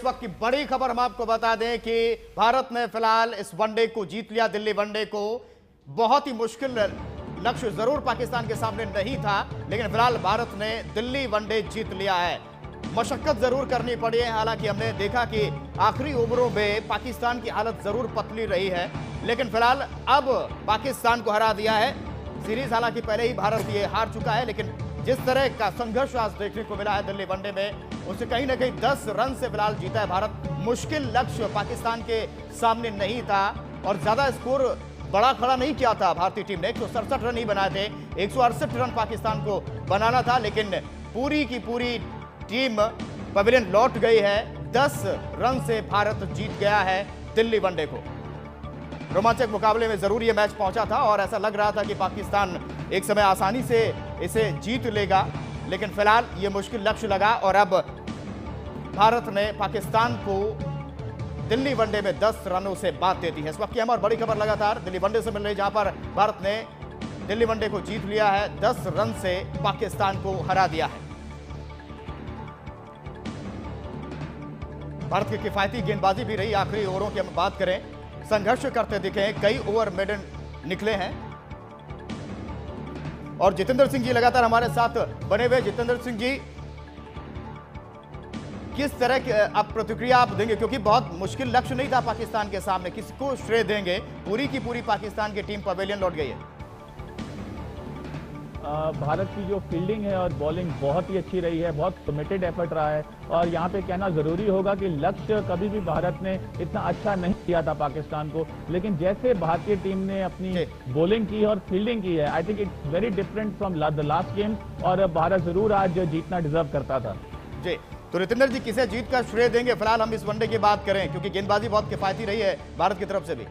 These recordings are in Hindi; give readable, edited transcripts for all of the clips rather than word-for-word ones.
वक्त की बड़ी खबर हम आपको बता दें कि भारत ने फिलहाल इस वनडे को जीत लिया। दिल्ली वनडे को बहुत ही मुश्किल लक्ष्य जरूर पाकिस्तान के सामने नहीं था, लेकिन फिलहाल भारत ने दिल्ली वनडे जीत लिया है। मशक्कत जरूर करनी पड़ी है, हालांकि हमने देखा कि आखिरी ओवरों में पाकिस्तान की हालत जरूर पतली रही है, लेकिन फिलहाल अब पाकिस्तान को हरा दिया है। सीरीज हालांकि पहले ही भारत ये हार चुका है, लेकिन जिस तरह का संघर्ष आज देखने को मिला है दिल्ली वनडे में, उसे कहीं ना कहीं 10 रन से फिलहाल जीता है भारत। मुश्किल लक्ष्य पाकिस्तान के सामने नहीं था और ज्यादा स्कोर बड़ा खड़ा नहीं किया था भारतीय टीम ने। 167 रन ही बनाए थे, 168 रन पाकिस्तान को बनाना था, लेकिन पूरी की पूरी टीम पवेलियन लौट गई है। 10 रन से भारत जीत गया है दिल्ली वनडे को। रोमांचक मुकाबले में जरूर यह मैच पहुंचा था और ऐसा लग रहा था कि पाकिस्तान एक समय आसानी से इसे जीत लेगा, लेकिन फिलहाल यह मुश्किल लक्ष्य लगा और अब भारत ने पाकिस्तान को दिल्ली वनडे में 10 रनों से बात दे दी है। इस वक्त की हम और बड़ी खबर लगातार दिल्ली वनडे से मिल रही, जहां पर भारत ने दिल्ली वनडे को जीत लिया है, 10 रन से पाकिस्तान को हरा दिया है। भारत की किफायती गेंदबाजी भी रही। आखिरी ओवरों की हम बात करें, संघर्ष करते दिखे, कई ओवर मेडन निकले हैं और जितेंद्र सिंह जी लगातार हमारे साथ बने हुए। जितेंद्र सिंह जी, किस तरह की आप प्रतिक्रिया आप देंगे, क्योंकि बहुत मुश्किल लक्ष्य नहीं था पाकिस्तान के सामने, किसको श्रेय देंगे? पूरी की पूरी पाकिस्तान की टीम पवेलियन लौट गई है। भारत की जो फील्डिंग है और बॉलिंग बहुत ही अच्छी रही है, बहुत कमिटेड एफर्ट रहा है और यहाँ पे कहना जरूरी होगा कि लक्ष्य कभी भी भारत ने इतना अच्छा नहीं किया था पाकिस्तान को, लेकिन जैसे भारतीय टीम ने अपनी बॉलिंग की और फील्डिंग की है, I think it's very different from the last game और भारत जरूर आज जीतना डिजर्व करता था। जी, तो रितेंद्र जी, किसे जीत का श्रेय देंगे फिलहाल हम इस वनडे की बात करें, क्योंकि गेंदबाजी बहुत किफायती रही है भारत की तरफ से भी।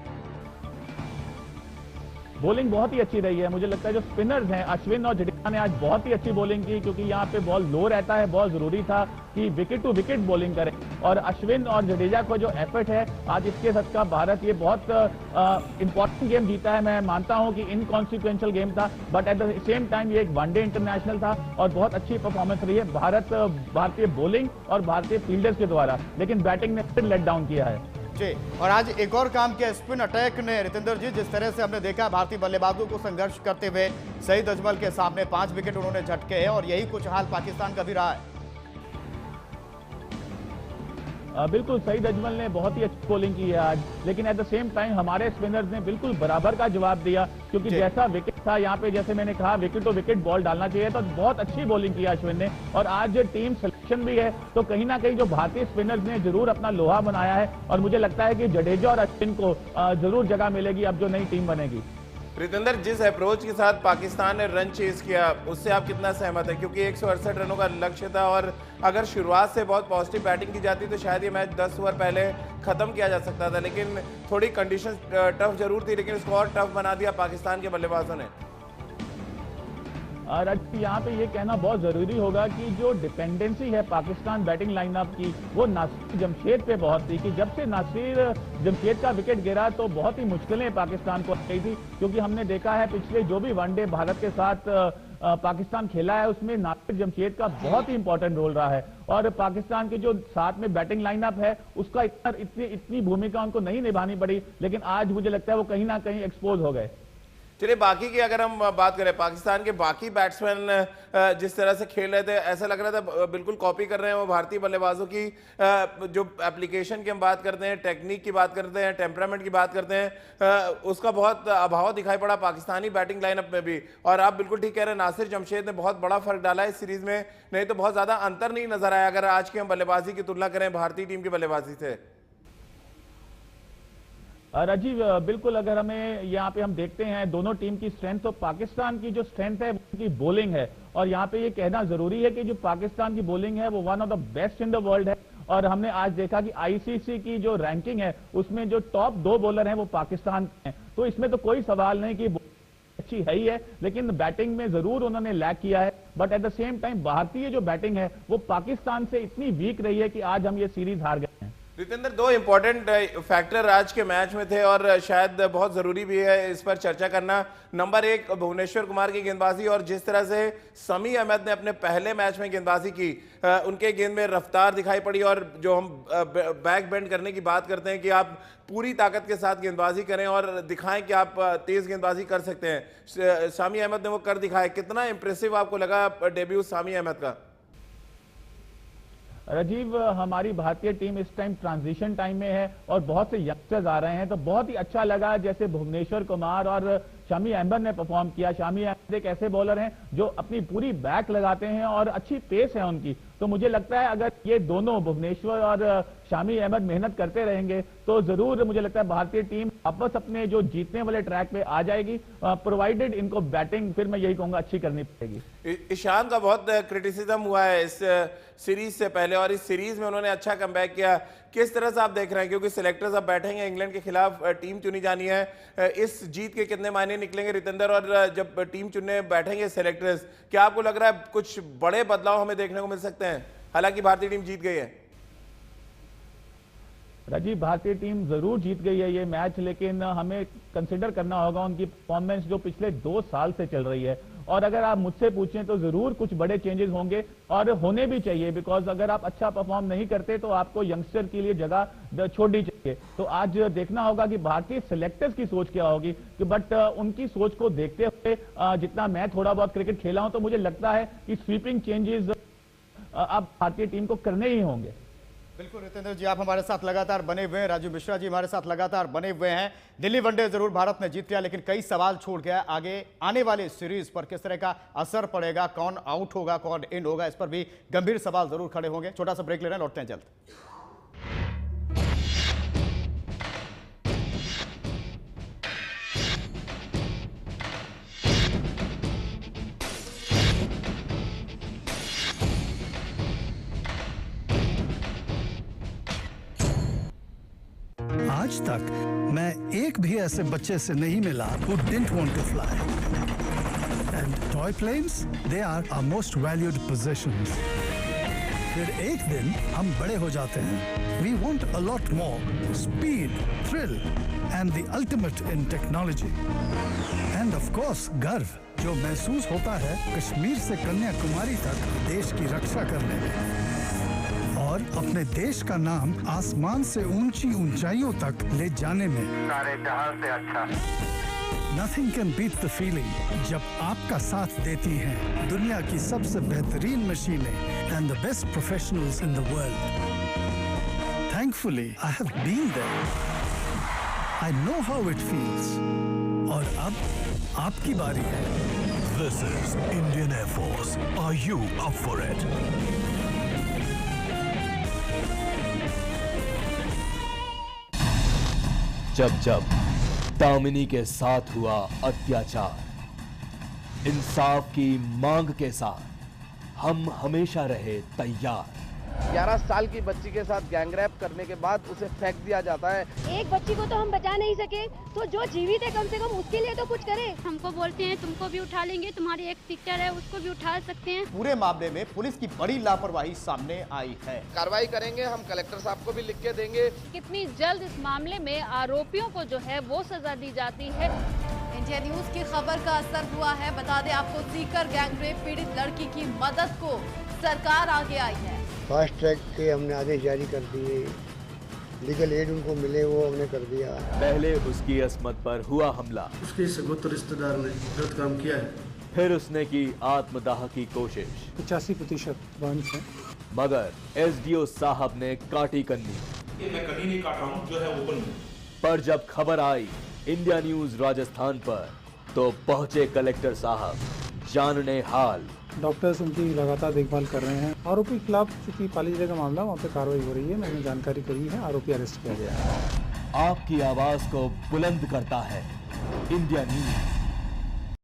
बॉलिंग बहुत ही अच्छी रही है। मुझे लगता है जो स्पिनर्स हैं अश्विन और जडेजा ने आज बहुत ही अच्छी बॉलिंग की, क्योंकि यहाँ पे बॉल लो रहता है, बहुत जरूरी था कि विकेट टू विकेट बॉलिंग करें और अश्विन और जडेजा को जो एफर्ट है आज इसके सदका भारत ये बहुत इंपॉर्टेंट गेम जीता है। मैं मानता हूं कि इनकॉन्सिक्वेंशियल गेम था, but at the same time ये एक वनडे इंटरनेशनल था और बहुत अच्छी परफॉर्मेंस रही है भारतीय बॉलिंग और भारतीय फील्डर्स के द्वारा, लेकिन बैटिंग ने फिर लेट डाउन किया है। जी, और आज एक और काम किया स्पिन अटैक ने रितेंद्र जी। जिस तरह से हमने देखा भारतीय बल्लेबाजों को संघर्ष करते हुए सईद अजमल के सामने 5 विकेट उन्होंने झटके हैं और यही कुछ हाल पाकिस्तान का भी रहा है। बिल्कुल, सईद अजमल ने बहुत ही अच्छी बॉलिंग की है आज, लेकिन एट द सेम टाइम हमारे स्पिनर्स ने बिल्कुल बराबर का जवाब दिया, क्योंकि जैसा विकेट था यहाँ पे, जैसे मैंने कहा विकेट टू विकेट बॉल डालना चाहिए, तो बहुत अच्छी बॉलिंग की अश्विन ने और आज टीम सिलेक्शन भी है, तो कहीं ना कहीं जो भारतीय स्पिनर्स ने जरूर अपना लोहा बनाया है और मुझे लगता है कि जडेजा और अश्विन को जरूर जगह मिलेगी अब जो नई टीम बनेगी। रितेंद्र, जिस अप्रोच के साथ पाकिस्तान ने रन चेस किया उससे आप कितना सहमत है? क्योंकि 168 रनों का लक्ष्य था और अगर शुरुआत से बहुत पॉजिटिव बैटिंग की जाती तो शायद ये मैच 10 ओवर पहले खत्म किया जा सकता था, लेकिन थोड़ी कंडीशन टफ जरूर थी, लेकिन स्कोर टफ बना दिया पाकिस्तान के बल्लेबाजों ने। और यहाँ पे ये कहना बहुत जरूरी होगा कि जो डिपेंडेंसी है पाकिस्तान बैटिंग लाइनअप की, वो नासिर जमशेद पे बहुत थी, कि जब से नासिर जमशेद का विकेट गिरा तो बहुत ही मुश्किलें पाकिस्तान को आई थी, क्योंकि हमने देखा है पिछले जो भी वनडे भारत के साथ पाकिस्तान खेला है उसमें नासिर जमशेद का बहुत ही इंपॉर्टेंट रोल रहा है और पाकिस्तान के जो साथ में बैटिंग लाइनअप है उसका इतनी भूमिका उनको नहीं निभानी पड़ी, लेकिन आज मुझे लगता है वो कहीं ना कहीं एक्सपोज हो गए। चलिए, बाकी की अगर हम बात करें, पाकिस्तान के बाकी बैट्समैन जिस तरह से खेल रहे थे ऐसा लग रहा था बिल्कुल कॉपी कर रहे हैं वो भारतीय बल्लेबाजों की। जो एप्लीकेशन की हम बात करते हैं, टेक्निक की बात करते हैं, टेम्परामेंट की बात करते हैं, उसका बहुत अभाव दिखाई पड़ा पाकिस्तानी बैटिंग लाइनअप में भी। और आप बिल्कुल ठीक कह रहे हैं, नासिर जमशेद ने बहुत बड़ा फर्क डाला है इस सीरीज में, नहीं तो बहुत ज्यादा अंतर नहीं नजर आया अगर आज की हम बल्लेबाजी की तुलना करें भारतीय टीम की बल्लेबाजी से। राजीव, बिल्कुल, अगर हमें यहाँ पे हम देखते हैं दोनों टीम की स्ट्रेंथ, तो पाकिस्तान की जो स्ट्रेंथ है उनकी बॉलिंग है और यहाँ पे ये कहना जरूरी है कि जो पाकिस्तान की बॉलिंग है वो one of the best in the world है और हमने आज देखा कि आईसीसी की जो रैंकिंग है उसमें जो टॉप 2 बॉलर हैं वो पाकिस्तान के हैं, तो इसमें तो कोई सवाल नहीं कि अच्छी है ही है, लेकिन बैटिंग में जरूर उन्होंने लैक किया है, but at the same time भारतीय जो बैटिंग है वो पाकिस्तान से इतनी वीक रही है कि आज हम ये सीरीज हार गए हैं। रितेंद्र, दो इंपॉर्टेंट फैक्टर आज के मैच में थे और शायद बहुत ज़रूरी भी है इस पर चर्चा करना। नंबर एक, भुवनेश्वर कुमार की गेंदबाजी और जिस तरह से शमी अहमद ने अपने पहले मैच में गेंदबाजी की, उनके गेंद में रफ्तार दिखाई पड़ी। और जो हम बैक बेंड करने की बात करते हैं कि आप पूरी ताकत के साथ गेंदबाजी करें और दिखाएं कि आप तेज़ गेंदबाजी कर सकते हैं, शमी अहमद ने वो कर दिखाया। कितना इंप्रेसिव आपको लगा डेब्यू शमी अहमद का? राजीव, हमारी भारतीय टीम इस टाइम ट्रांजिशन टाइम में है और बहुत से यंगस्टर्स आ रहे हैं, तो बहुत ही अच्छा लगा जैसे भुवनेश्वर कुमार और शमी अहमद ने परफॉर्म किया। शमी अहमद एक ऐसे बॉलर हैं जो अपनी पूरी बैक लगाते हैं और अच्छी पेस है उनकी, तो मुझे लगता है अगर ये दोनों भुवनेश्वर और शमी अहमद मेहनत करते रहेंगे तो जरूर मुझे लगता है भारतीय टीम वापस अपने जो जीतने वाले ट्रैक पे आ जाएगी, प्रोवाइडेड इनको बैटिंग फिर मैं यही कहूंगा अच्छी करनी पड़ेगी। ईशान का बहुत क्रिटिसिज्म हुआ है इस सीरीज से पहले और इस सीरीज में उन्होंने अच्छा कमबैक किया। किस तरह से आप देख रहे हैं, क्योंकि सिलेक्टर्स अब बैठेंगे, इंग्लैंड के खिलाफ टीम चुनी जानी है, इस जीत के कितने मायने निकलेंगे रितेंद्र? और जब टीम चुनने बैठेंगे सिलेक्टर्स, क्या आपको लग रहा है कुछ बड़े बदलाव हमें देखने को मिल सकते हैं? हालांकि भारतीय टीम जीत गई है। राजीव, भारतीय टीम जरूर जीत गई है ये मैच, लेकिन हमें कंसिडर करना होगा उनकी परफॉर्मेंस जो पिछले 2 साल से चल रही है। और अगर आप मुझसे पूछें तो जरूर कुछ बड़े चेंजेस होंगे और होने भी चाहिए, बिकॉज अगर आप अच्छा परफॉर्म नहीं करते तो आपको यंगस्टर के लिए जगह छोड़नी चाहिए। तो आज देखना होगा कि भारतीय सिलेक्टर्स की सोच क्या होगी, कि बट उनकी सोच को देखते हुए जितना मैं थोड़ा बहुत क्रिकेट खेला हूं तो मुझे लगता है कि स्वीपिंग चेंजेस अब भारतीय टीम को करने ही होंगे। बिल्कुल रितेंद्र जी, आप हमारे साथ लगातार बने हुए हैं, राजू मिश्रा जी हमारे साथ लगातार बने हुए हैं। दिल्ली वनडे जरूर भारत ने जीत लिया, लेकिन कई सवाल छोड़ गया। आगे आने वाले सीरीज पर किस तरह का असर पड़ेगा, कौन आउट होगा, कौन इन होगा, इस पर भी गंभीर सवाल जरूर खड़े होंगे। छोटा सा ब्रेक ले रहे हैं, लौटते हैं जल्द। आज तक मैं एक भी ऐसे बच्चे से नहीं मिला who didn't want to fly. And toy planes, they are our most valued possessions. फिर एक दिन हम बड़े हो जाते हैं. We want a lot more speed, thrill, and the ultimate in technology. And of course, गर्व जो महसूस होता है कश्मीर से कन्याकुमारी तक देश की रक्षा करने में और अपने देश का नाम आसमान से ऊंची ऊंचाइयों तक ले जाने में। सारे जहां से अच्छा Nothing can beat the feeling जब आपका साथ देती हैं दुनिया की सबसे बेहतरीन मशीनें and the best professionals in the world. Thankfully, I have been there. I know how it feels. और अब आपकी बारी है. This is Indian Air Force. Are you up for it? जब जब दामिनी के साथ हुआ अत्याचार, इंसाफ की मांग के साथ हम हमेशा रहे तैयार। 11 साल की बच्ची के साथ गैंगरेप करने के बाद उसे फेंक दिया जाता है। एक बच्ची को तो हम बचा नहीं सके, तो जो जीवित है कम से कम उसके लिए तो कुछ करें। हमको बोलते हैं तुमको भी उठा लेंगे, तुम्हारी एक सिस्टर है उसको भी उठा सकते हैं। पूरे मामले में पुलिस की बड़ी लापरवाही सामने आई है। कार्रवाई करेंगे, हम कलेक्टर साहब को भी लिख के देंगे। कितनी जल्द इस मामले में आरोपियों को जो है वो सजा दी जाती है। इंडिया न्यूज की खबर का असर हुआ है। बता दें आपको, सीकर गैंगरेप पीड़ित लड़की की मदद को सरकार आगे आई है। फास्ट ट्रैक के हमने आदेश जारी कर दिए, लीगल एड उनको मिले वो हमने कर दिया। पहले उसकी अस्मत पर हुआ हमला, उसके सगोत्र रिश्तेदार ने गलत काम किया है, फिर उसने की आत्मदाह की कोशिश। 85% बांस है, मगर एसडीओ साहब ने काटी कन्नी। मैं कहीं नहीं काट रहा हूँ, जो है ओपन में। पर जब खबर आई इंडिया न्यूज राजस्थान पर, तो पहुंचे कलेक्टर साहब जानने हाल। डॉक्टर्स उनकी लगातार देखभाल कर रहे हैं। आरोपी के खिलाफ चूंकि पाली जिले का मामला, वहाँ पे कार्रवाई हो रही है, मैंने जानकारी करी है, आरोपी अरेस्ट किया गया है। आपकी आवाज को बुलंद करता है इंडिया न्यूज।